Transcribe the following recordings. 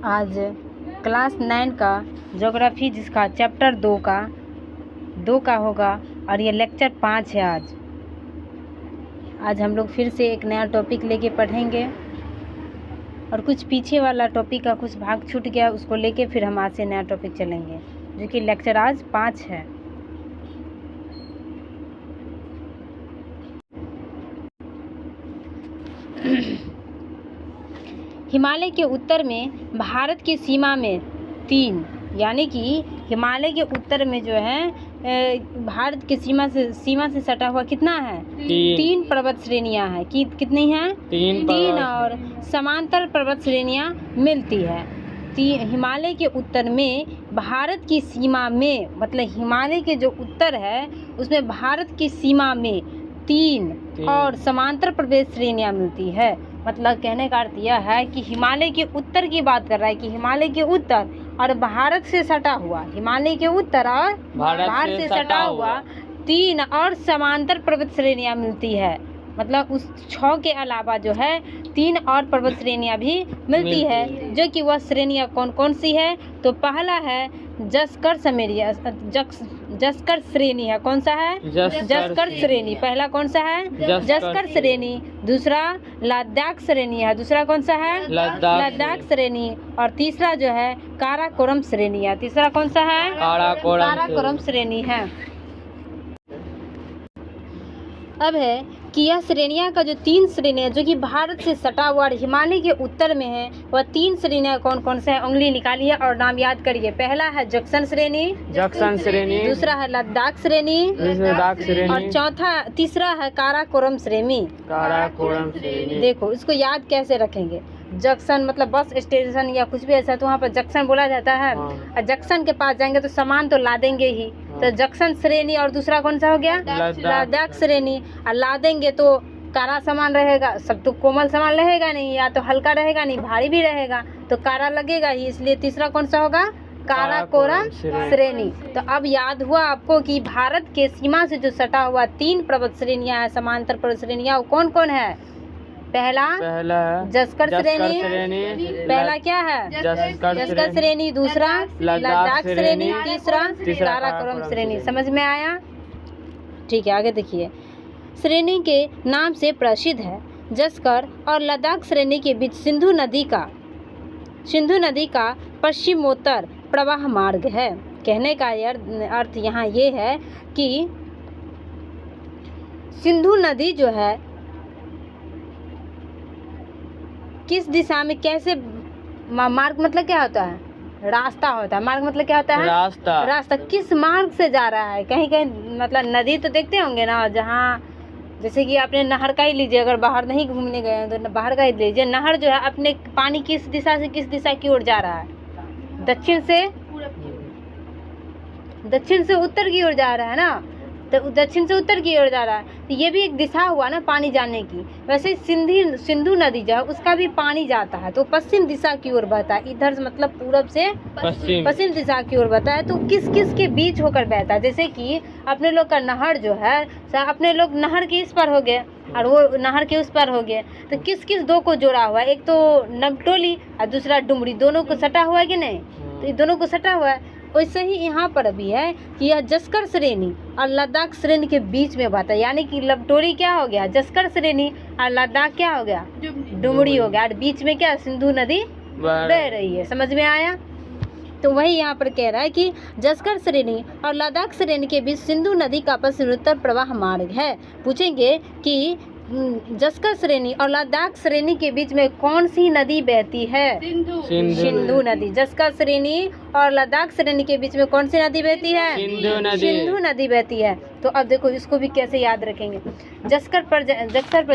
आज क्लास 9 का ज्योग्राफी जिसका चैप्टर 2 का होगा और ये लेक्चर 5 है। आज हम लोग फिर से एक नया टॉपिक लेके पढ़ेंगे और कुछ पीछे वाला टॉपिक का कुछ भाग छूट गया, उसको लेके फिर हम आज से नया टॉपिक चलेंगे, जो कि लेक्चर आज 5 है। हिमालय के उत्तर में भारत की सीमा में 3, यानी कि हिमालय के उत्तर में जो है भारत की सीमा से सटा हुआ कितना है? 3 पर्वत श्रेणियां हैं। कितनी हैं? 3 और समांतर पर्वत श्रेणियां मिलती है। हिमालय के उत्तर में भारत की सीमा में, मतलब हिमालय के जो उत्तर है उसमें भारत की सीमा में 3 और समांतर पर्वत श्रेणियां मिलती है। मतलब कहने का अर्थ यह है कि हिमालय के उत्तर की बात कर रहा है कि हिमालय के उत्तर और भारत से सटा हुआ, हिमालय के उत्तर और भारत से सटा हुआ 3 और समांतर पर्वत श्रेणियां मिलती है। मतलब उस 6 के अलावा जो है 3 और पर्वत श्रेणियां भी मिलती है, जो कि वह श्रेणियां कौन कौन सी है? तो पहला है जस्कर श्रेणी है। कौन सा है? जस्कर श्रेणी। पहला कौन सा है? जस्कर श्रेणी। दूसरा लद्दाख श्रेणी है। दूसरा कौन सा है? लद्दाख श्रेणी। और तीसरा जो है काराकोरम श्रेणी है। तीसरा कौन सा है? काराकोरम श्रेणी है। अब है कि यह श्रेणियां का जो 3 श्रेणियां जो कि भारत से सटा हुआ और हिमालय के उत्तर में है, वह 3 श्रेणियां कौन कौन से हैं? उंगली निकालिए और नाम याद करिए। पहला है जक्सन श्रेणी। दूसरा है लद्दाख श्रेणी। और तीसरा है काराकोरम श्रेणी। देखो इसको याद कैसे रखेंगे। जंक्शन मतलब बस स्टेशन या कुछ भी ऐसा, तो वहाँ पर जंक्शन बोला जाता है। और जंक्शन के पास जाएंगे तो सामान तो लादेंगे ही, तो जंक्शन श्रेणी। और दूसरा कौन सा हो गया? लद्दाख श्रेणी। और लादेंगे तो कारा सामान रहेगा, सब तो कोमल सामान रहेगा नहीं, या तो हल्का रहेगा नहीं, भारी भी रहेगा, तो कारा लगेगा ही। इसलिए तीसरा कौन सा होगा? काराकोरम श्रेणी। तो अब याद हुआ आपको कि भारत के सीमा से जो सटा हुआ 3 पर्वत श्रेणियां है, समांतर पर्वत श्रेणियां, वो कौन कौन है? पहला जस्कर श्रेणी। पहला क्या है? जस्कर श्रेणी। दूसरा लद्दाख श्रेणी। तीसरा काराकोरम श्रेणी। समझ में आया? ठीक है, आगे देखिए। श्रेणी के नाम से प्रसिद्ध है। जस्कर और लद्दाख श्रेणी के बीच सिंधु नदी का पश्चिमोत्तर प्रवाह मार्ग है। कहने का अर्थ यहाँ ये है कि सिंधु नदी जो है किस दिशा में, कैसे, मार्ग मतलब क्या होता है? रास्ता होता है। मार्ग मतलब क्या होता है? रास्ता किस मार्ग से जा रहा है? कहीं कहीं मतलब नदी तो देखते होंगे ना, जहाँ जैसे कि आपने नहर का ही लीजिए, अगर बाहर नहीं घूमने गए हैं तो बाहर का ही लीजिए। नहर जो है अपने पानी किस दिशा से किस दिशा की ओर जा रहा है? दक्षिण से उत्तर की ओर जा रहा है ना, तो दक्षिण से उत्तर की ओर जा रहा है, तो ये भी एक दिशा हुआ ना पानी जाने की। वैसे सिंधु नदी जो है उसका भी पानी जाता है, तो पश्चिम दिशा की ओर बहता है। इधर से मतलब पूरब से पश्चिम दिशा की ओर बहता है। तो किस किस के बीच होकर बहता है? जैसे कि अपने लोग का नहर जो है, अपने लोग नहर के इस पर हो गए और वो नहर के उस पर हो गए, तो किस किस 2 को जोड़ा हुआ है? एक तो नवटोली और दूसरा डुमरी, दोनों को सटा हुआ है कि नहीं? तो दोनों को सटा हुआ है। वैसे ही यहाँ पर भी है कि यह जस्कर श्रेणी और लद्दाख श्रेणी के बीच में बहता है, यानी कि लवटोरी क्या हो गया? जस्कर श्रेणी। और लद्दाख क्या हो गया? डुमरी हो गया। और बीच में क्या? सिंधु नदी बह रही है। समझ में आया? तो वही यहाँ पर कह रहा है कि जस्कर श्रेणी और लद्दाख श्रेणी के बीच सिंधु नदी का पश्चिमोत्तर प्रवाह मार्ग है। पूछेंगे कि जस्कर श्रेणी और लद्दाख श्रेणी के बीच में कौन सी नदी बहती है? सिंधु नदी। जस्कर श्रेणी और लद्दाख श्रेणी के बीच में कौन सी नदी बहती है? सिंधु नदी बहती है। तो अब देखो इसको भी कैसे याद रखेंगे। जस्कर पर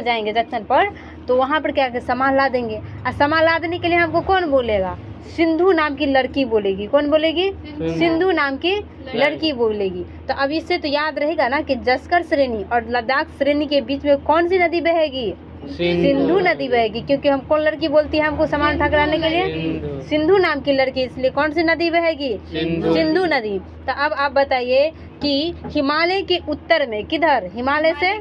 जाएंगे, जंक्शन पर, तो वहाँ पर क्या सामान ला देंगे। और सामान लादने के लिए हमको कौन बोलेगा? सिंधु नाम की लड़की बोलेगी। कौन बोलेगी? सिंधु नाम की लड़की बोलेगी। तो अब इससे तो याद रहेगा ना कि जस्कर श्रेणी और लद्दाख श्रेणी के बीच में कौन सी नदी बहेगी? सिंधु नदी बहेगी। क्योंकि हम कौन लड़की बोलती है हमको सामान ठकराने के लिए? सिंधु नाम की लड़की, इसलिए कौन सी नदी बहेगी? सिंधु नदी। तो अब आप बताइए कि हिमालय के उत्तर में, किधर? हिमालय से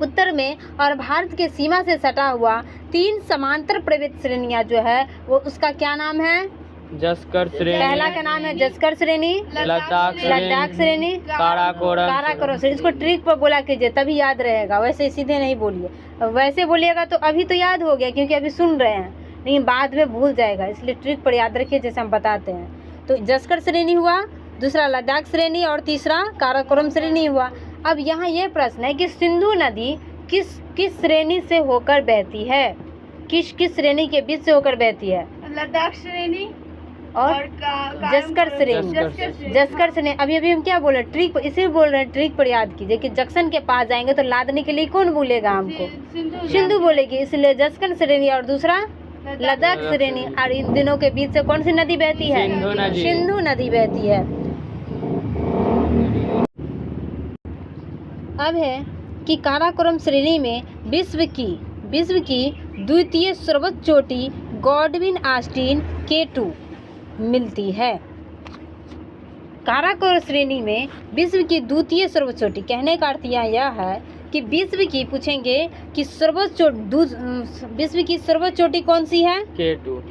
उत्तर में और भारत के सीमा से सटा हुआ 3 समांतर पर्वत श्रेणियां जो है वो उसका क्या नाम है? जस्कर श्रेणी, पहला का नाम है जस्कर श्रेणी, लद्दाख श्रेणी, काराकोरम श्रेणी। इसको ट्रिक पर बोला कीजिए तभी याद रहेगा, वैसे सीधे नहीं बोलिए। वैसे बोलिएगा तो अभी तो याद हो गया क्योंकि अभी सुन रहे हैं, लेकिन बाद में भूल जाएगा, इसलिए ट्रिक पर याद रखिए जैसे हम बताते हैं। तो जस्कर श्रेणी हुआ, दूसरा लद्दाख श्रेणी और तीसरा काराकोरम श्रेणी हुआ। अब यहाँ ये प्रश्न है कि सिंधु नदी किस श्रेणी से होकर बहती है? किस श्रेणी के बीच से होकर बहती है? लद्दाख श्रेणी और जस्कर श्रेणी। अभी हम क्या बोल रहे हैं? ट्रिक, इसे बोल रहे हैं ट्रिक पर याद कीजिए कि जंक्शन के पास जाएंगे तो लादने के लिए कौन बोलेगा हमको? सिंधु बोलेगी, इसलिए जस्कर श्रेणी और दूसरा लद्दाख श्रेणी। और इन दिनों के बीच से कौन सी नदी बहती है? सिंधु नदी बहती है। अब है कि काराकोरम श्रेणी में विश्व की द्वितीय सर्वोच्च चोटी गॉडविन ऑस्टिन K2 मिलती है। काराकोरम श्रेणी में विश्व की द्वितीय सर्वोच्च चोटी, कहने का अर्थ यह है कि विश्व की पूछेंगे कि विश्व की सर्वोच्च चोटी कौन सी है? K2।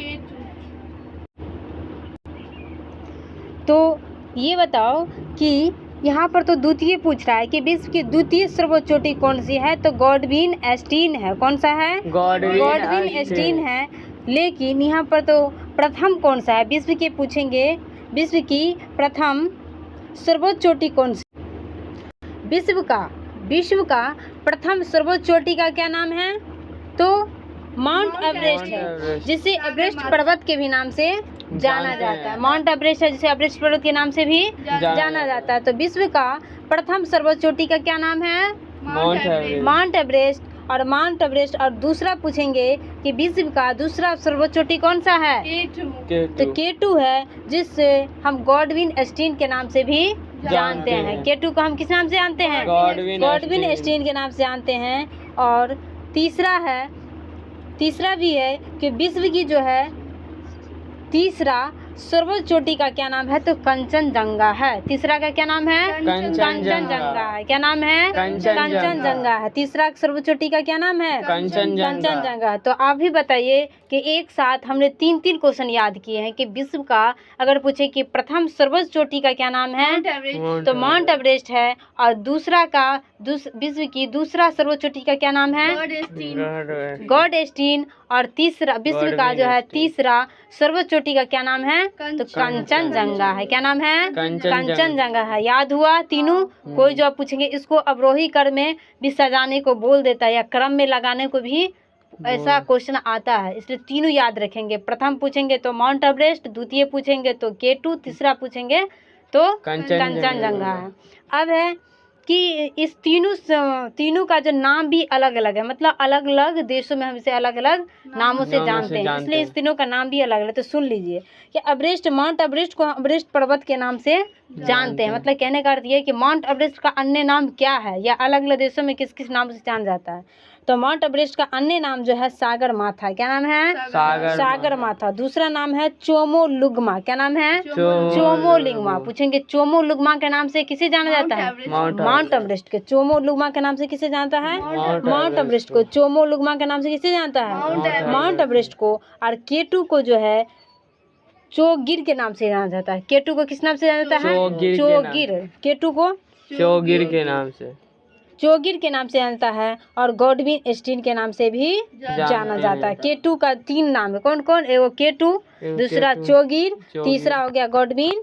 तो ये बताओ कि यहाँ पर तो द्वितीय पूछ रहा है कि विश्व की द्वितीय सर्वोच्च चोटी कौन सी है, तो गॉडविन ऑस्टिन है। कौन सा है? गॉडविन ऑस्टिन है। लेकिन यहाँ पर तो प्रथम कौन सा है? विश्व के पूछेंगे, विश्व की प्रथम सर्वोच्च चोटी कौन सी? विश्व का प्रथम सर्वोच्च चोटी का क्या नाम है? तो माउंट एवरेस्ट है, जिसे एवरेस्ट पर्वत के भी नाम से जाना जाता है। माउंट एवरेस्ट है जिसे एवरेस्ट पर्वत के नाम से भी जाना जाता है। तो विश्व का प्रथम सर्वोच्च चोटी का क्या नाम है? Mount Everest. और माउंट एवरेस्ट। और दूसरा पूछेंगे कि विश्व का दूसरा सर्वोच्च चोटी कौन सा है? तो K2 है, जिससे हम गॉडविन ऑस्टिन के नाम से भी जानते हैं। K2 को हम किस नाम से जानते हैं? गॉडविन ऑस्टिन के नाम से जानते हैं। और तीसरा भी है कि विश्व की जो है तीसरा सर्वोच्च चोटी का क्या नाम है? तो कंचनजंगा है। तीसरा का क्या नाम है? कंचनजंगा है। क्या नाम है? कंचनजंगा है। तीसरा सर्वोच्च चोटी का क्या नाम है? कंचनजंगा। तो आप भी बताइए कि एक साथ हमने 3 क्वेश्चन याद किए हैं कि विश्व का अगर पूछे कि प्रथम सर्वोच्च चोटी का क्या नाम है तो माउंट एवरेस्ट है। और दूसरा का विश्व की दूसरा सर्वोच्च चोटी का क्या नाम है? God Austin. और तीसरा विश्व का जो है तीसरा सर्वोच्च चोटी का क्या नाम है? तो कंचनजंगा है। क्या नाम है? कंचनजंगा है। याद हुआ तीनों? कोई जो आप पूछेंगे इसको अवरोही क्रम में भी सजाने को बोल देता है या क्रम में लगाने को भी ऐसा क्वेश्चन आता है, इसलिए तीनों याद रखेंगे। प्रथम पूछेंगे तो माउंट एवरेस्ट, द्वितीय पूछेंगे तो K2, तीसरा पूछेंगे तो कंचनजंगा है। अब है कि इस तीनों का जो नाम भी अलग अलग है, मतलब अलग अलग देशों में हम इसे अलग अलग नामों से जानते हैं, इसलिए इस तीनों का नाम भी अलग अलग। तो सुन लीजिए कि एवरेस्ट, माउंट एवरेस्ट को एवरेस्ट पर्वत के नाम से जानते हैं। मतलब कहने का अर्थ ये है कि माउंट एवरेस्ट का अन्य नाम क्या है या अलग अलग देशों में किस किस नाम से जाना जाता है। तो माउंट एवरेस्ट का अन्य नाम जो है सागर माथा। क्या नाम है? सागर माथा। दूसरा नाम है चोमोलुंगमा। क्या नाम है? चोमोलुंगमा। पूछेंगे चोमोलुंगमा के नाम से किसे जाना जाता है? माउंट एवरेस्ट के। चोमोलुंगमा के नाम से किसे जानता है? माउंट एवरेस्ट को। चोमोलुंगमा के नाम से किसे जानता है? माउंट एवरेस्ट को। और K2 को जो है चोगिर के नाम से जाना जाता है। K2 को किस नाम से जाना जाता है? चोगिर। K2 को चोगिर के नाम से जानता है। और गॉडविन ऑस्टिन के नाम से भी जाना जाता है। K2 का 3 नाम है। कौन कौन? एगो K2, दूसरा चोगिर, तीसरा हो गया गॉडविन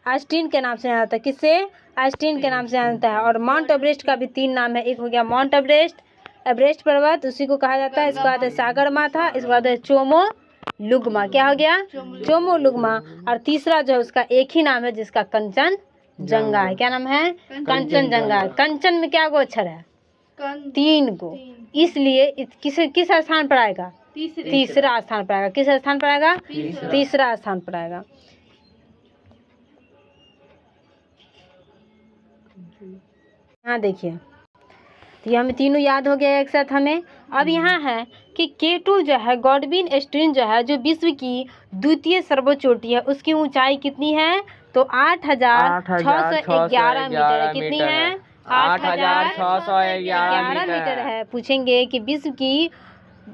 ऑस्टिन के नाम से जाना जाता है। किससे? ऑस्टिन के नाम से जानता है। और माउंट एवरेस्ट का भी 3 नाम है। एक हो गया माउंट एवरेस्ट पर्वत, उसी को कहा जाता है। इसके बाद है सागर माथा, इसके बाद है चोमोलुंगमा। क्या हो गया? चोमोलुंगमा। और तीसरा जो है उसका एक ही नाम है जिसका कंचनजंगा है। क्या नाम है? कंचनजंगा। कंचन में क्या गो अक्षर है? 3 गो, इसलिए किस स्थान पर आएगा? तीसरा स्थान पर आएगा। किस स्थान पर आएगा? तीसरा स्थान पर आएगा। यहाँ देखिए, तो ये हमें तीनों याद हो गया एक साथ हमें। अब यहाँ है कि K2 जो है गॉडविन ऑस्टिन जो है जो विश्व की द्वितीय सर्वोच्च चोटी है, उसकी ऊंचाई कितनी है? तो 8,611 मीटर है। कितनी है? 8,611 मीटर है। पूछेंगे कि विश्व की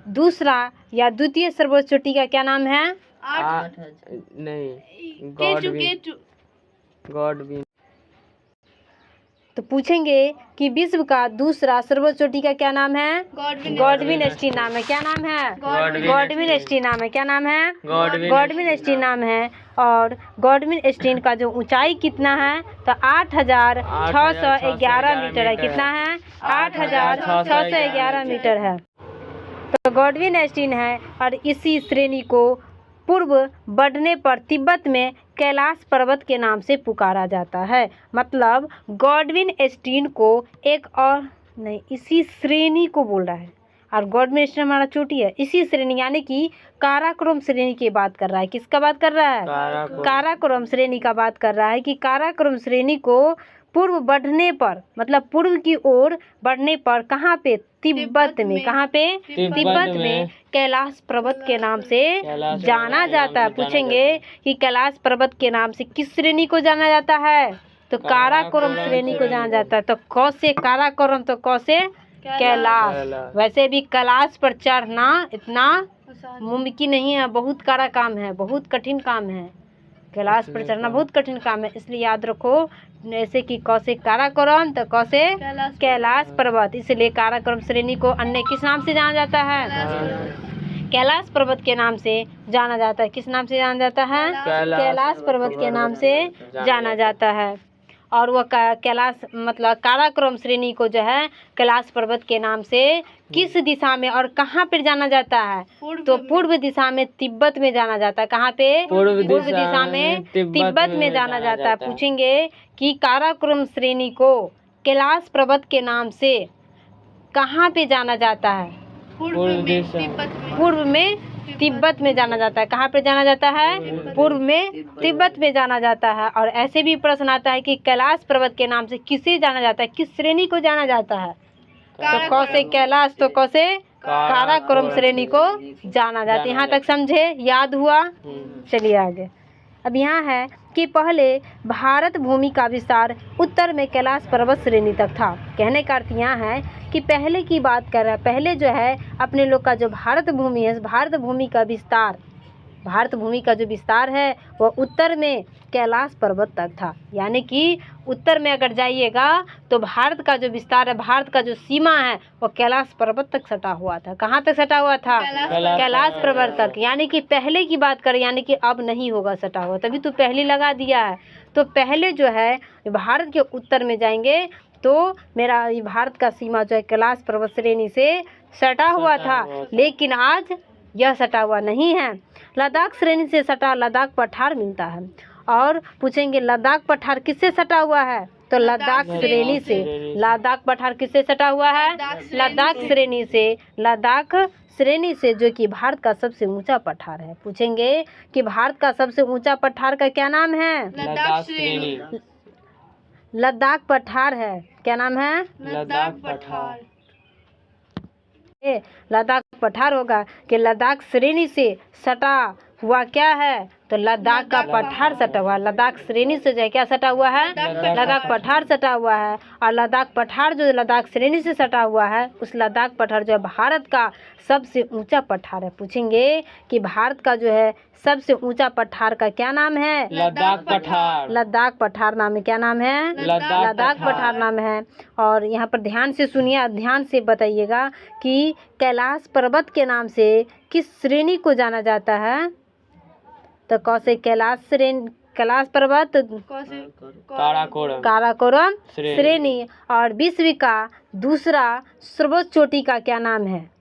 दूसरा या द्वितीय सर्वोच्च चोटी का क्या नाम है? गॉडविन। तो पूछेंगे कि विश्व का दूसरा सर्वोच्च चोटी का क्या नाम है? गॉडविन एस्टीन नाम है। क्या नाम है? गॉडविन एस्टीन नाम है। क्या नाम है? गॉडविन एस्टीन नाम है। और गॉडविन एस्टीन का जो ऊंचाई कितना है? तो 8,611 मीटर है। कितना है? 8,611 मीटर है। तो गॉडविन एस्टीन है और इसी श्रेणी को पूर्व बढ़ने पर तिब्बत में कैलाश पर्वत के नाम से पुकारा जाता है। मतलब गॉडविन एस्टीन को एक और नहीं, इसी श्रेणी को बोल रहा है। और गॉडविन एस्टीन हमारा चोटी है, इसी श्रेणी यानी कि काराकोरम श्रेणी की बात कर रहा है। किसका बात कर रहा है? काराकोरम श्रेणी का बात कर रहा है कि काराकोरम श्रेणी को पूर्व बढ़ने पर, मतलब पूर्व की ओर बढ़ने पर कहाँ पे? तिब्बत में। कहाँ पे? तिब्बत में कैलाश पर्वत के नाम से जाना जाता है। पूछेंगे कि कैलाश पर्वत के नाम से किस श्रेणी को जाना जाता है? तो काराकोरम श्रेणी को जाना जाता है। तो क से काराकोरम, तो क से कैलाश। वैसे भी कैलाश पर चढ़ना इतना मुमकिन नहीं है, बहुत कड़ा काम है, बहुत कठिन काम है। कैलाश पर चढ़ना बहुत कठिन काम है, इसलिए याद रखो। जैसे कि क से काराकोरम, तो क से कैलाश पर्वत, इसलिए काराकोरम श्रेणी को अन्य किस नाम से जाना जाता है? कैलाश पर्वत के नाम से जाना जाता है। किस नाम से जाना जाता है? कैलाश पर्वत के नाम से जाना जाता है। और वह कैलाश मतलब काराकोरम श्रेणी को जो है कैलाश पर्वत के नाम से किस दिशा में और कहाँ पर जाना जाता है? तो पूर्व दिशा में तिब्बत में जाना जाता है। कहाँ पे? पूर्व दिशा में तिब्बत में जाना जाता है। पूछेंगे कि काराकोरम श्रेणी को कैलाश पर्वत के नाम से कहाँ पे जाना जाता है? पूर्व में तिब्बत में जाना जाता है। कहाँ पे जाना जाता है? पूर्व में तिब्बत में जाना जाता है। और ऐसे भी प्रश्न आता है कि कैलाश पर्वत के नाम से किसे जाना जाता है? किस श्रेणी को जाना जाता है? तो क से कैलाश, तो क से काराकोरम श्रेणी को जाना जाता है। यहाँ तक समझे? याद हुआ? चलिए आगे। अब यहाँ है कि पहले भारत भूमि का विस्तार उत्तर में कैलाश पर्वत श्रेणी तक था। कहने का अर्थ यहाँ है कि पहले की बात कर रहा है। पहले जो है अपने लोग का जो भारत भूमि है, भारत भूमि का जो विस्तार है वह उत्तर में कैलाश पर्वत तक था। यानी कि उत्तर में अगर जाइएगा तो भारत का जो विस्तार है, भारत का जो सीमा है वो कैलाश पर्वत तक सटा हुआ था। कहाँ तक सटा हुआ था? कैलाश पर्वत तक। यानी कि पहले की बात करें, यानी कि अब नहीं होगा सटा हुआ, तभी तो पहले लगा दिया है। तो पहले जो है भारत के उत्तर में जाएंगे तो मेरा भारत का सीमा जो है कैलाश पर्वत श्रेणी से सटा हुआ था, लेकिन आज यह सटा हुआ नहीं है। लद्दाख श्रेणी से सटा लद्दाख पठार मिलता है। और पूछेंगे लद्दाख पठार किससे सटा हुआ है? तो लद्दाख श्रेणी से। लद्दाख पठार किससे सटा हुआ है? लद्दाख श्रेणी से। लद्दाख श्रेणी से, जो कि भारत का सबसे ऊंचा पठार है। पूछेंगे कि भारत का सबसे ऊंचा पठार का क्या नाम है? लद्दाख पठार है। क्या नाम है? लद्दाख पठार। लद्दाख पठार होगा कि लद्दाख श्रेणी से सटा हुआ क्या है? तो लद्दाख का पठार सटा हुआ है। लद्दाख श्रेणी से जो है क्या सटा हुआ है? लद्दाख पठार सटा हुआ है। और लद्दाख पठार जो लद्दाख श्रेणी से सटा हुआ है, उस लद्दाख पठार जो है भारत का सबसे ऊंचा पठार है। पूछेंगे कि भारत का जो है सबसे ऊंचा पठार का क्या नाम है? लद्दाख पठार। लद्दाख पठार नाम है। क्या नाम है? लद्दाख पठार नाम है। और यहाँ पर ध्यान से सुनिए, ध्यान से बताइएगा कि कैलाश पर्वत के नाम से किस श्रेणी को जाना जाता है? तो क से कैलाश पर्वत, काराकोरम श्रेणी। और विश्व का दूसरा सर्वोच्च चोटी का क्या नाम है?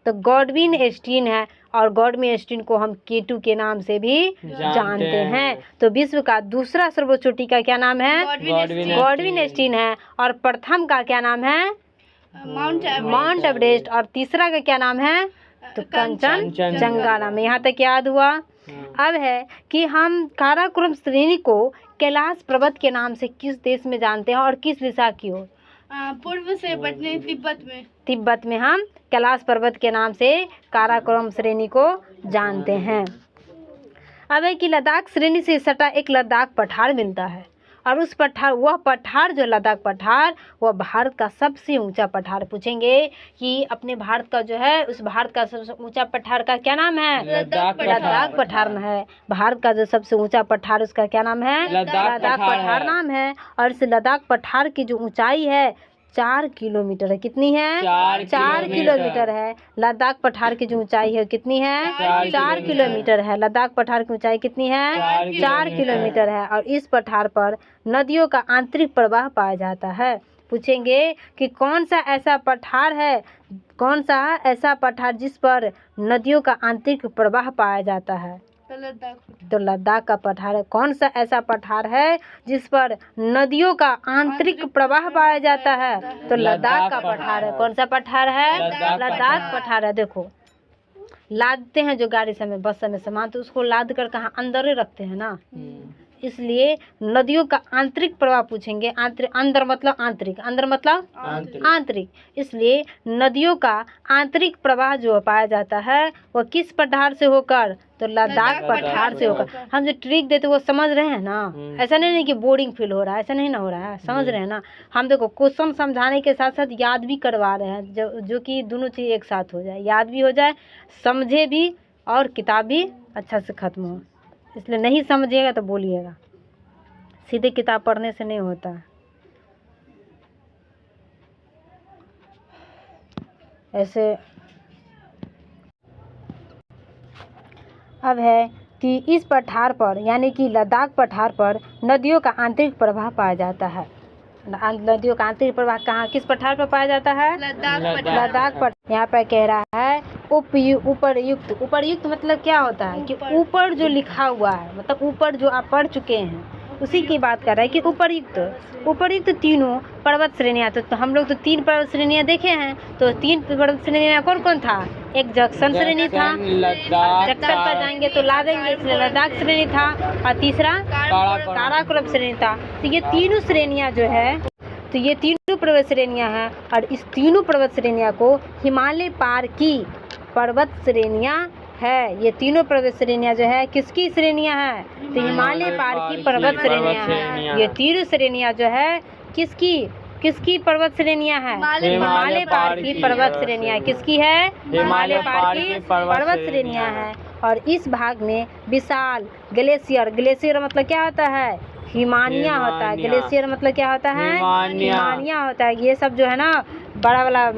तो गॉडविन एस्टीन है। और गॉडविन एस्टीन को हम K2 के नाम से भी जानते हैं। तो विश्व का दूसरा सर्वोच्च चोटी का क्या नाम है? गॉडविन एस्टीन है। और प्रथम का क्या नाम है? Mount Everest. और तीसरा का क्या नाम है? तो कंचनजंगा नाम है। यहाँ तक याद हुआ? अब है कि हम काराकोरम श्रेणी को कैलाश पर्वत के नाम से किस देश में जानते हैं और किस दिशा की ओर? पूर्व से बढ़ने तिब्बत में हम कैलाश पर्वत के नाम से काराकोरम श्रेणी को जानते हैं। अब है कि लद्दाख श्रेणी से सटा एक लद्दाख पठार मिलता है। और उस पठार, वह पठार जो लद्दाख पठार, वह भारत का सबसे ऊंचा पठार। पूछेंगे कि अपने भारत का जो है, उस भारत का सबसे ऊंचा पठार का क्या नाम है? लद्दाख लद्दाख पठार है। भारत का जो सबसे ऊंचा पठार, उसका क्या नाम है? लद्दाख पठार है। नाम है। और इस लद्दाख पठार की जो ऊंचाई है 4 किलोमीटर है। कितनी है? 4 किलोमीटर है। लद्दाख पठार की जो ऊंचाई है कितनी है? 4 किलोमीटर है। लद्दाख पठार की ऊंचाई कितनी है? 4 किलोमीटर है। और इस पठार पर नदियों का आंतरिक प्रवाह पाया जाता है। पूछेंगे कि कौन सा ऐसा पठार है, कौन सा ऐसा पठार जिस पर नदियों का आंतरिक प्रवाह पाया जाता है? तो लद्दाख का पठार है। कौन सा ऐसा पठार है जिस पर नदियों का आंतरिक प्रवाह पाया जाता है? तो लद्दाख का पठार है। कौन सा पठार है? लद्दाख पठार है। देखो, लादते हैं जो गाड़ी से में, बस में सामान, तो उसको लाद कर कहाँ अंदर ही रखते हैं ना, इसलिए नदियों का आंतरिक प्रवाह पूछेंगे। अंदर मतलब आंतरिक, अंदर मतलब आंतरिक, इसलिए नदियों का आंतरिक प्रवाह जो पाया जाता है वह किस पठार से होकर? तो लद्दाख पठार से होकर। हम जो ट्रिक देते वो समझ रहे हैं ना? ऐसा नहीं कि बोरिंग फील हो रहा है, ऐसा नहीं ना हो रहा है, समझ रहे हैं ना? हम देखो क्वेश्चन समझाने के साथ साथ याद भी करवा रहे हैं, जो कि दोनों चीज़ एक साथ हो जाए, याद भी हो जाए, समझे भी, और किताब भी अच्छा से ख़त्म हो। इसलिए नहीं समझिएगा तो बोलिएगा, सीधे किताब पढ़ने से नहीं होता। ऐसे अब है कि इस पठार पर, यानी कि लद्दाख पठार पर नदियों का आंतरिक प्रवाह पाया जाता है। नदियों का आंतरिक प्रवाह कहाँ, किस पठार पर पाया जाता है? लद्दाख पठार। यहाँ पर कह रहा है उपर्युक्त। उपर्युक्त मतलब क्या होता है कि ऊपर जो लिखा हुआ है, मतलब ऊपर जो आप पढ़ चुके हैं उसी की बात कर रहा है कि उपर्युक्त तीनों पर्वत श्रेणियाँ। तो हम लोग तो 3 पर्वत श्रेणियाँ देखे हैं। तो 3 पर्वत श्रेणियाँ कौन कौन था? एक जक्सन श्रेणी था, जक्सन पर जाएंगे तो ला देंगे, इसलिए लद्दाख श्रेणी था, और तीसरा काराकोरम श्रेणी था। तो ये तीनों श्रेणियाँ जो है, तो ये तीनों पर्वत श्रेणियाँ हैं, और इस तीनों पर्वत श्रेणियाँ को हिमालय पार की पर्वत श्रेणियाँ है। ये तीनों पर्वत श्रेणियाँ जो है किसकी श्रेणियाँ हैं? तो हिमालय पार की पर्वत श्रेणियाँ हैं। ये तीनों श्रेणियाँ जो है किसकी पर्वत श्रेणियाँ हैं? हिमालय पार की पर्वत श्रेणियाँ। किसकी है? हिमालय पार की पर्वत श्रेणियाँ हैं। और इस भाग में विशाल ग्लेशियर मतलब क्या होता है? हिमानिया होता है। ग्लेशियर मतलब क्या होता है? हिमानिया होता है। ये सब जो है ना बड़ा वाला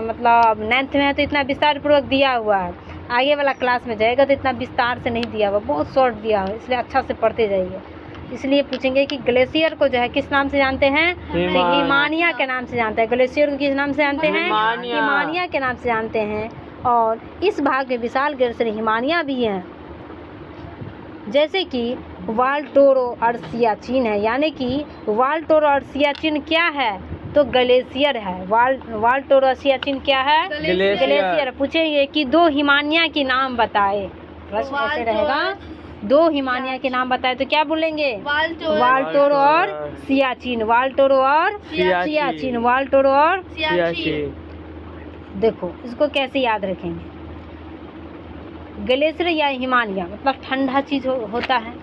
मतलब 9th में है तो इतना विस्तार पूर्वक दिया हुआ है, आगे वाला क्लास में जाएगा तो इतना विस्तार से नहीं दिया हुआ, बहुत शॉर्ट दिया हुआ, इसलिए अच्छा से पढ़ते जाइए। इसलिए पूछेंगे कि ग्लेशियर को जो है किस नाम से जानते हैं? तो हिमानिया के नाम से जानते हैं। ग्लेशियर को किस नाम से जानते हैं? हिमानिया के नाम से जानते हैं। और इस भाग में विशाल ग्लेशियर हिमानिया भी हैं, जैसे कि वाल्टोरो और सियाचिन है। यानी कि वाल्टोरो और सियाचिन क्या है? तो ग्लेशियर है। वाल्टोरो और सियाचिन क्या है? ग्लेशियर। पूछेंगे कि 2 हिमानिया के नाम बताए, प्रश्न ऐसे रहेगा, 2 हिमानिया के नाम बताए तो क्या बोलेंगे? वाल्टोरो और सियाचिन। वाल्टोरो और सियाचिन। वाल्टोरो और सियाचिन। देखो इसको कैसे याद रखेंगे? ग्लेशियर या हिमानिया मतलब ठंडा चीज़ होता है,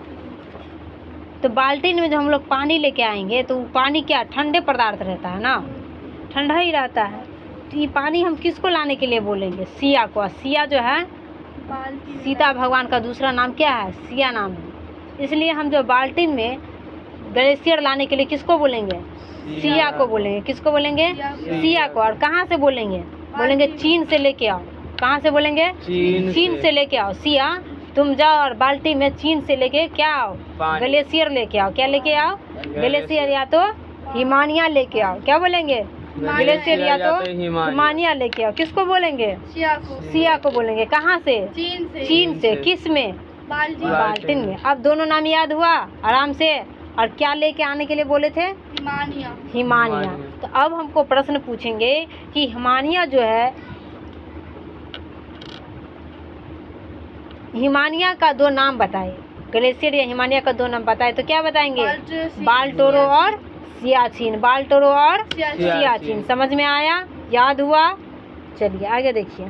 तो बाल्टीन में जो हम लोग पानी लेके आएंगे तो पानी क्या ठंडे पदार्थ रहता है ना, ठंडा ही रहता है। तो ये पानी हम किसको लाने के लिए बोलेंगे? सिया को। सिया जो है सीता भगवान का दूसरा नाम क्या है? सिया नाम है। इसलिए हम जो बाल्टीन में ग्लेशियर लाने के लिए किसको बोलेंगे? सिया को बोलेंगे। किसको बोलेंगे? सिया को। और कहाँ से बोलेंगे? बोलेंगे चीन से लेके आओ। कहाँ से बोलेंगे? चीन से लेके आओ। सिया तुम जाओ और बाल्टी में चीन से लेके क्या आओ? ग्लेशियर लेके आओ। क्या लेके आओ? ग्लेशियर या तो हिमानिया लेके आओ। क्या बोलेंगे? ग्लेशियर या तो हिमानिया लेके आओ। किसको बोलेंगे? सिया को बोलेंगे। कहाँ से? चीन से। किस में? बाल्टीन में। अब दोनों नाम याद हुआ आराम से। और क्या लेके आने के लिए बोले थे? हिमानिया। तो अब हमको प्रश्न पूछेंगे कि हिमानिया जो है, हिमानिया का 2 नाम बताए। ग्लेशियर या हिमानिया का 2 नाम बताए तो क्या बताएंगे? वाल्टोरो और सियाचिन। वाल्टोरो और सियाचिन। समझ में आया? याद हुआ? चलिए आगे देखिए।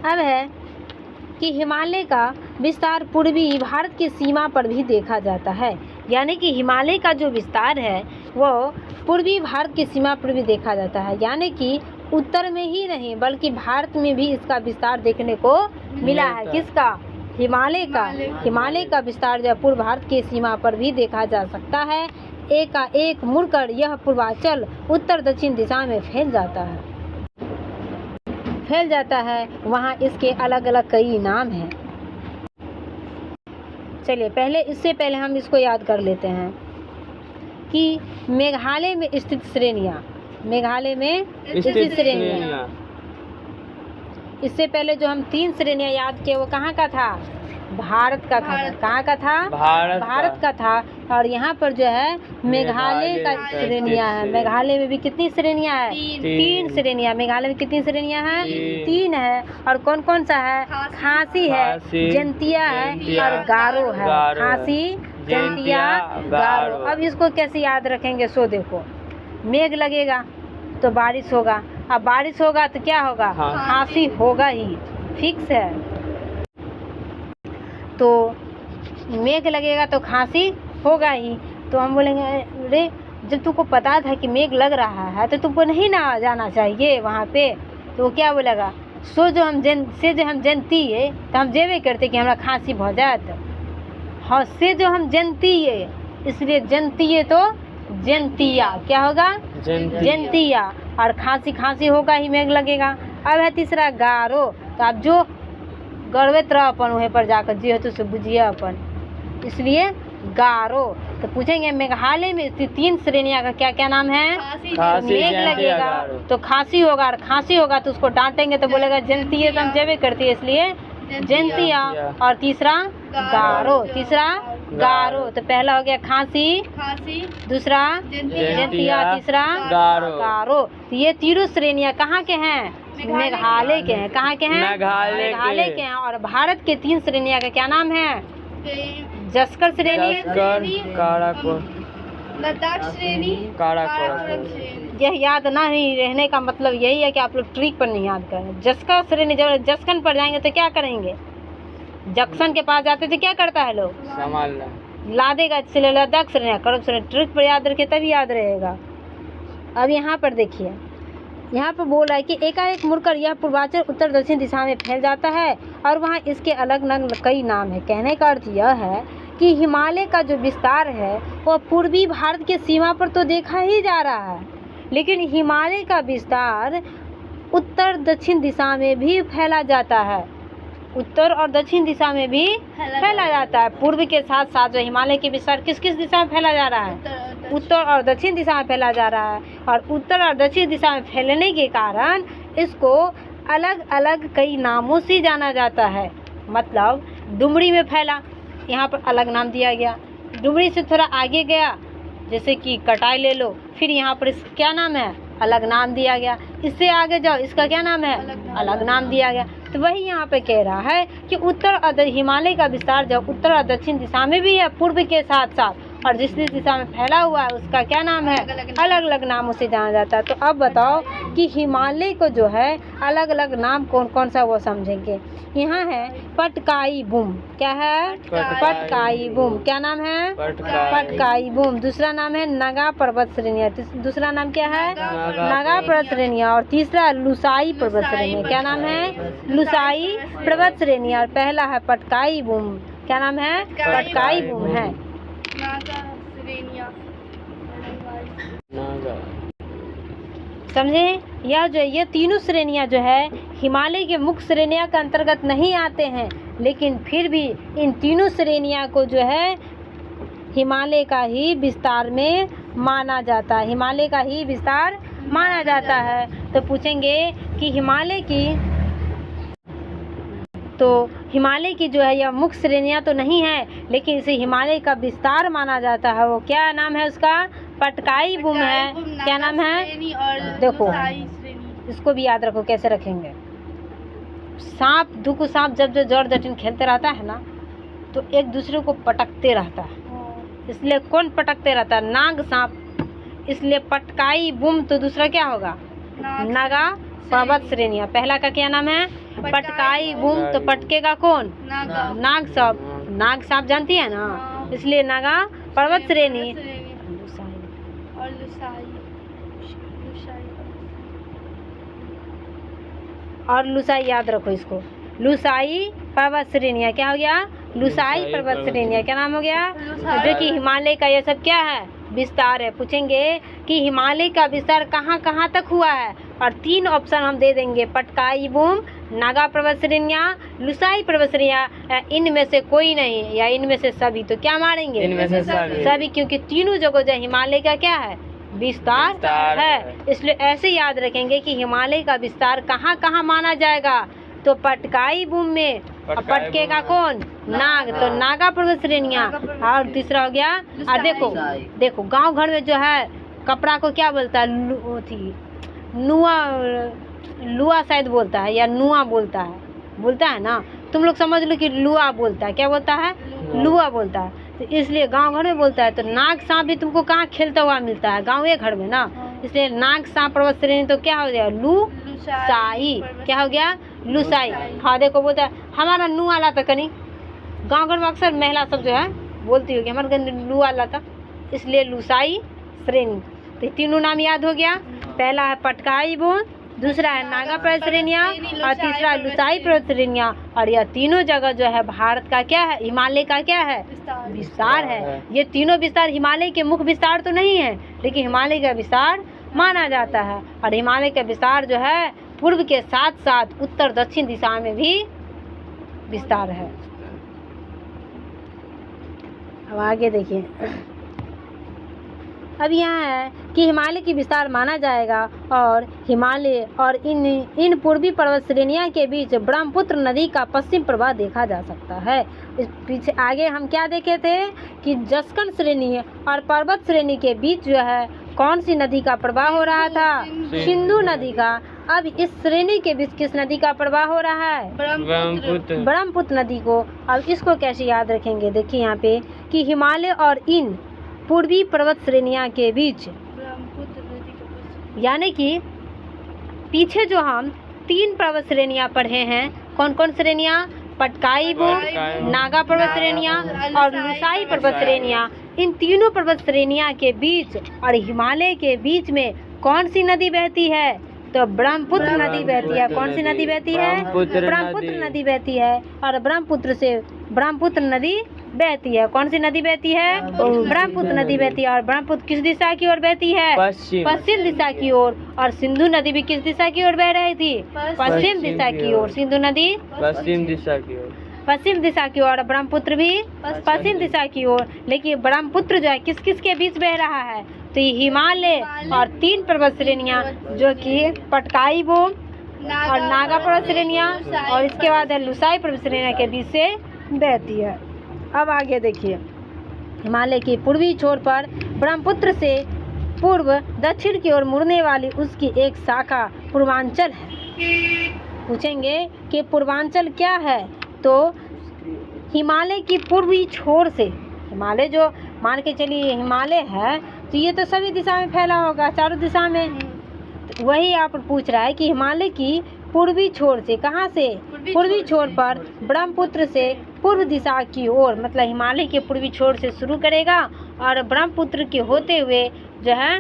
अब है कि हिमालय का विस्तार पूर्वी भारत की सीमा पर भी देखा जाता है। यानी कि हिमालय का जो विस्तार है वो पूर्वी भारत की सीमा पर भी देखा जाता है, यानी कि उत्तर में ही नहीं बल्कि भारत में भी इसका विस्तार देखने को मिला है। किसका? हिमालय का। हिमालय का विस्तार जो पूर्व भारत की सीमा पर भी देखा जा सकता है। एकाएक मुड़कर यह पूर्वांचल उत्तर दक्षिण दिशा में फैल जाता है। वहाँ इसके अलग अलग कई नाम हैं। चलिए इससे पहले हम इसको याद कर लेते हैं कि मेघालय में स्थित श्रेणियाँ। मेघालय में स्थित श्रेणियाँ, इससे पहले जो हम 3 श्रेणियाँ याद किए वो कहाँ का था? भारत का था। कहाँ का था? भारत का था। और यहाँ पर जो है मेघालय का श्रेणियाँ है। मेघालय में भी कितनी श्रेणियाँ है? 3 श्रेणियाँ। मेघालय में कितनी श्रेणियाँ हैं? 3 है। और कौन कौन सा है? खासी है, जंतिया है और गारो है। खासी, जंतिया, गारो। अब इसको कैसे याद रखेंगे? सो देखो, मेघ लगेगा तो बारिश होगा। अब बारिश होगा तो क्या होगा? खांसी होगा ही, फिक्स है। तो मेघ लगेगा तो खांसी होगा ही। तो हम बोलेंगे अरे जब तुमको पता था कि मेघ लग रहा है तो तुमको नहीं ना जाना चाहिए वहाँ पे। तो वो क्या बोलेगा? जो हम जनती है तो हम जेबे करते कि हमारा खांसी हो जाए। हाँ, से जो हम जनती है इसलिए जनती है तो जंतिया। क्या होगा? जंतिया। और खांसी होगा ही, मेघ लगेगा। अब है तीसरा गारो। तो आप जो गड़बेत रह अपन वहीं पर जाकर जी हो तो बुझिए अपन, इसलिए गारो। तो पूछेंगे मेघालय में स्थित 3 श्रेणियाँ का क्या क्या नाम है? मेघ लगेगा तो खांसी होगा, और खांसी होगा तो उसको डांटेंगे तो बोलेगा जंतिया। तो हम जेबे करती है इसलिए जंतिया। और तीसरा गारो। तो पहला हो गया खांसी, दूसरा जंतिया, तीसरा गारो। तो ये तीनों श्रेणियाँ कहाँ के हैं? मेघालय के हैं। कहाँ के हैं? मेघालय के हैं। और भारत के 3 श्रेणियाँ का क्या नाम है? जस्कर श्रेणी, लद्दाख श्रेणी, काराकोरम श्रेणी। यह याद ना नहीं रहने का मतलब यही है कि आप लोग ट्रिक पर नहीं याद करें। जस्कर श्रेणी, जब जस्कन पर जाएंगे तो क्या करेंगे? जंक्शन के पास जाते तो क्या करता है लोग? सामान ला देगा। इसलिए लद्दाख श्रेणी, करम श्रेणी। ट्रिक पर याद रखे तभी याद रहेगा। अब यहाँ पर देखिए, यहाँ पर बोल रहा है कि एकाएक मुड़कर यह पूर्वांचल उत्तर दक्षिण दिशा में फैल जाता है और वहाँ इसके अलग अलग कई नाम है। कहने का अर्थ यह है कि हिमालय का जो विस्तार है वह पूर्वी भारत के सीमा पर तो देखा ही जा रहा है, लेकिन हिमालय का विस्तार उत्तर दक्षिण दिशा में भी फैला जाता है। उत्तर और दक्षिण दिशा में भी फैला जाता है। पूर्व के साथ साथ जो हिमालय के विस्तार किस किस दिशा में फैला जा रहा है? उत्तर और दक्षिण दिशा में फैला जा रहा है। और उत्तर और दक्षिण दिशा में फैलने के कारण इसको अलग अलग कई नामों से जाना जाता है। मतलब डुमरी में फैला, यहाँ पर अलग नाम दिया गया। डुमरी से थोड़ा आगे गया, जैसे कि कटाई ले लो, फिर यहाँ पर इसका क्या नाम है? अलग नाम दिया गया। इससे आगे जाओ, इसका क्या नाम है? अलग नाम दिया गया। तो वही यहाँ पे कह रहा है कि उत्तर और हिमालय का विस्तार जब उत्तर और दक्षिण दिशा में भी है पूर्व के साथ साथ, और जिस दिशा में फैला हुआ है उसका क्या नाम है? अलग अलग नामों से जाना जाता है। तो अब बताओ कि हिमालय को जो है अलग अलग नाम कौन कौन सा वो समझेंगे। यहाँ है पटकाई बूम। क्या है? पटकाई बूम। क्या नाम है? पटकाई बूम। दूसरा नाम है नगा पर्वत श्रेणियाँ। दूसरा नाम क्या है? नगा पर्वत श्रेणियाँ। और तीसरा लुसाई पर्वत श्रेणियाँ। क्या नाम है? लुसाई पर्वत श्रेणियाँ। और पहला है पटकाई बूम। क्या नाम है? पटकाई बूम है। समझे? ये तीनों श्रेणियाँ जो है हिमालय के मुख्य श्रेणियाँ के अंतर्गत नहीं आते हैं, लेकिन फिर भी इन तीनों श्रेणियाँ को जो है हिमालय का ही विस्तार में माना जाता है। हिमालय का ही विस्तार माना जाता है। तो पूछेंगे कि हिमालय की जो है यह मुख्य श्रेणियाँ तो नहीं है, लेकिन इसे हिमालय का विस्तार माना जाता है। वो क्या नाम है उसका? पटकाई बूम है। क्या नाम है? देखो, इसको भी याद रखो। कैसे रखेंगे? सांप दुखु सांप जब जड़ जटिन खेलते रहता है ना, तो एक दूसरे को पटकते रहता है। इसलिए कौन पटकते रहता है? नाग सांप। इसलिए पटकाई बूम। तो दूसरा क्या होगा? नगा पर्वत श्रेणियाँ। पहला का क्या नाम है? पटकाई बूम। तो पटके का कौन? नाग सांप। नाग सांप जानती है ना, इसलिए नागा पर्वत श्रेणी। और लुसाई और लुसाई याद रखो इसको, लुसाई पर्वत श्रेणियाँ। क्या हो गया? लुसाई पर्वत श्रेणियाँ। क्या नाम हो गया? जो कि हिमालय का ये सब क्या है? विस्तार है। पूछेंगे कि हिमालय का विस्तार कहाँ कहाँ तक हुआ है, और 3 ऑप्शन हम दे देंगे, पटकाई बूम, नागा पर्वत श्रेणियाँ, लुसाई पर्वत श्रेणियाँ, इनमें से कोई नहीं या इनमें से सभी। तो क्या मारेंगे? इनमें से सभी, क्योंकि तीनों जगह जो हिमालय का क्या है? विस्तार है। इसलिए ऐसे याद रखेंगे कि हिमालय का विस्तार कहाँ कहाँ माना जाएगा। तो पटकाई बूम में, और पटके का कौन? नाग। तो नागा पर्वत श्रेणियाँ। और तीसरा हो गया, और देखो गांव घर में जो है कपड़ा को क्या बोलता है? लुआ शायद बोलता है, या नुआ बोलता है ना। तुम लोग समझ लो कि लुआ बोलता है। क्या बोलता है? लुआ बोलता है। तो इसलिए गांव घर में बोलता है। तो नाग सांप भी तुमको कहाँ खेलता हुआ मिलता है? गाँव घर में ना। इसलिए नाग सांप पर्वत श्रेणी तो क्या हो गया? लुसाई। क्या हो गया? लुसाई। हाँ देखो बोलता है हमारा नुआ लाता कनी। गाँव घर में अक्सर महिला सब जो है बोलती होगी हमारे घर लुआ लाता, इसलिए लुसाई श्रेणी। तो तीनों नाम याद हो गया। पहला है पटकाई बूम, दूसरा है नागा पर्वत श्रेणियाँ, और तीसरा लुसाई पर्वत श्रेणियाँ। और यह तीनों जगह जो है भारत का क्या है? हिमालय का क्या है? विस्तार है। ये तीनों विस्तार हिमालय के मुख्य विस्तार तो नहीं है, लेकिन हिमालय का विस्तार माना जाता है। और हिमालय का विस्तार जो है पूर्व के साथ साथ उत्तर दक्षिण दिशा में भी विस्तार है। अब आगे देखिए, अब यहाँ है कि हिमालय की विस्तार माना जाएगा, और हिमालय और इन पूर्वी पर्वत श्रेणियाँ के बीच ब्रह्मपुत्र नदी का पश्चिम प्रवाह देखा जा सकता है। इस पीछे आगे हम क्या देखे थे कि जस्कन श्रेणी और पर्वत श्रेणी के बीच जो है कौन सी नदी का प्रवाह हो रहा था? सिंधु नदी का। अब इस श्रेणी के बीच किस नदी का प्रवाह हो रहा है? ब्रह्मपुत्र नदी को। अब इसको कैसे याद रखेंगे? देखिए यहाँ पे कि हिमालय और इन पूर्वी पर्वत श्रेणियाँ के बीच, यानी कि पीछे जो हम 3 पर्वत श्रेणियाँ पढ़े हैं, कौन कौन श्रेणियाँ? पटकाई बूम, नागा पर्वत श्रेणियाँ और लुसाई पर्वत श्रेणियाँ। इन तीनों पर्वत श्रेणियाँ के बीच और हिमालय के बीच में कौन सी नदी बहती है? तो ब्रह्मपुत्र नदी बहती है। कौन सी नदी बहती है? ब्रह्मपुत्र नदी बहती है। और ब्रह्मपुत्र से ब्रह्मपुत्र नदी बहती है। कौन सी नदी बहती है? ब्रह्मपुत्र नदी बहती है। और ब्रह्मपुत्र किस दिशा की ओर बहती है? पश्चिम दिशा की ओर। और सिंधु नदी भी किस दिशा की ओर बह रही थी? पश्चिम दिशा की ओर। सिंधु नदी पश्चिम दिशा की ओर। पश्चिम दिशा की ओर, ब्रह्मपुत्र भी पश्चिम दिशा की ओर। लेकिन ब्रह्मपुत्र जो है किस किस के बीच बह रहा है? तो ये हिमालय और 3 पर्वत श्रेणियाँ जो कि पटकाई बूम और नागा पर्वत श्रेणियाँ और इसके बाद है लुसाई पर्वत श्रेणियाँ के बीच से बहती है। अब आगे देखिए, हिमालय की पूर्वी छोर पर ब्रह्मपुत्र से पूर्व दक्षिण की ओर मुड़ने वाली उसकी एक शाखा पूर्वांचल है। पूछेंगे कि पूर्वांचल क्या है? तो हिमालय की पूर्वी छोर से, हिमालय जो मान के चलिए हिमालय है तो ये तो सभी दिशा में फैला होगा, चारों दिशा में। तो वही आप पूछ रहा है कि हिमालय की पूर्वी छोर से, कहाँ से? पूर्वी छोर पर ब्रह्मपुत्र से पूर्व दिशा की ओर, मतलब हिमालय के पूर्वी छोर से शुरू करेगा और ब्रह्मपुत्र के होते हुए जो है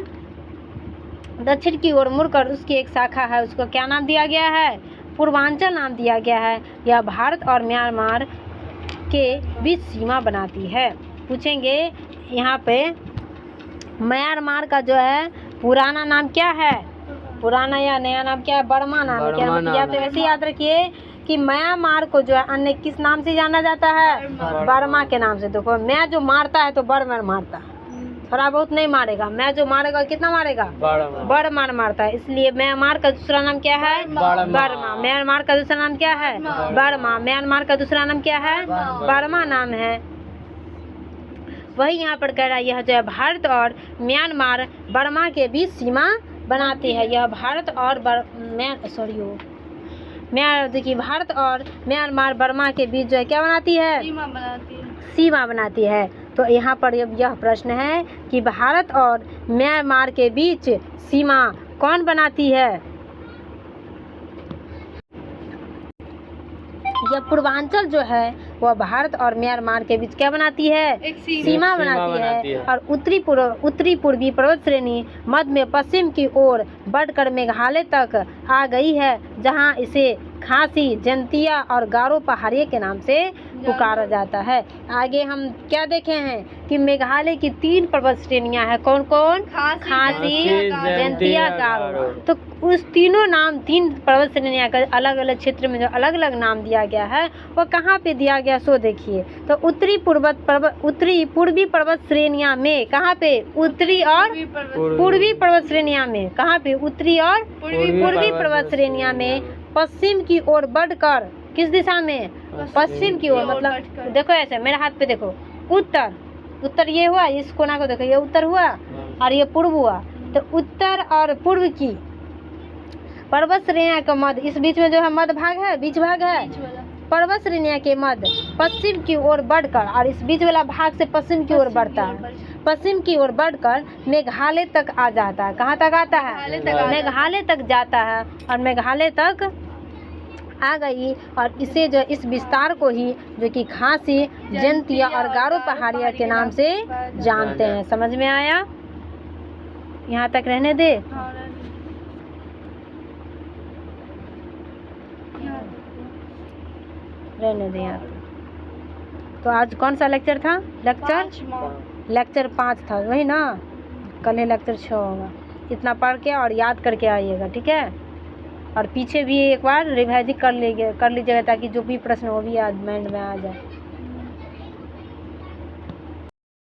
दक्षिण की ओर मुड़कर उसकी एक शाखा है, उसको क्या नाम दिया गया है? पूर्वांचल नाम दिया गया है। यह भारत और म्यांमार के बीच सीमा बनाती है। पूछेंगे यहाँ पे म्यांमार का जो है पुराना नाम क्या है? पुराना या नया नाम क्या है? बर्मा नाम है। क्या या तो ऐसे याद रखिए कि म्यांमार को जो है अन्य किस नाम से जाना जाता है? बर्मा के नाम से। देखो मैं जो मारता है तो बर्मा मारता है, थोड़ा बहुत नहीं मारेगा। मैं जो मारेगा कितना मारेगा? बर्मा मारता है। इसलिए म्यांमार का दूसरा नाम क्या है? बर्मा। म्यांमार का दूसरा नाम क्या है? बर्मा। म्यांमार का दूसरा नाम क्या है? बर्मा नाम है। वही यहाँ पर कह रहा है, यह जो है भारत और म्यांमार बर्मा के बीच सीमा बनाती है। यह भारत और देखिए भारत और म्यांमार बर्मा के बीच जो है क्या बनाती है? सीमा बनाती है। तो यहाँ पर यह प्रश्न है कि भारत और म्यांमार के बीच सीमा कौन बनाती है? यह पूर्वांचल जो है वह भारत और म्यांमार के बीच क्या बनाती है? एक सीमा बनाती है। और उत्तरी पूर्वी पर्वत श्रेणी मध्य में पश्चिम की ओर बढ़कर मेघालय तक आ गई है, जहां इसे खासी, जंतिया और गारो पहाड़ियों के नाम से पुकारा जाता है। आगे हम क्या देखे हैं कि मेघालय की 3 पर्वत श्रेणियां हैं। कौन कौन? खासी, जंतिया, गारो। तो उस तीन पर्वत श्रेणियां का अलग अलग क्षेत्र में जो अलग अलग नाम दिया गया है वह कहाँ पे दिया गया सो देखिए। तो उत्तरी पूर्वी पर्वत श्रेणियां में कहाँ पे? उत्तरी और पूर्वी पर्वत श्रेणियां में कहाँ पे? उत्तरी और पूर्वी पर्वत श्रेणियां में पश्चिम की ओर बढ़कर किस दिशा में? पश्चिम की ओर। मतलब देखो ऐसे मेरे हाथ पे देखो, उत्तर ये हुआ, इस कोना को देखो, ये उत्तर हुआ और ये पूर्व हुआ। तो उत्तर और पूर्व की पर्वत श्रेणियां का मध्य, इस बीच में जो है मध्य भाग है, बीच भाग है, पर्वत श्रेणियां के मध्य पश्चिम की ओर बढ़कर, और इस बीच वाला भाग से पश्चिम की ओर बढ़ता है, पश्चिम की ओर बढ़कर मेघालय तक आ जाता है। कहाँ तक आता है? मेघालय तक जाता है। और मेघालय तक आ गई और इसे जो इस विस्तार को ही जो कि खासी, जंतिया और गारो पहाड़िया के नाम से जानते हैं। समझ में आया? यहाँ तक रहने दे। रहने दे यहाँ। तो आज कौन सा लेक्चर था? लेक्चर 5 था, वही ना। कल लेक्चर 6 होगा। इतना पढ़ के और याद करके आइएगा, ठीक है? और पीछे भी एक बार रिवाइज कर लीजिएगा ताकि जो भी प्रश्न हो भी याद माइंड में आ जाए।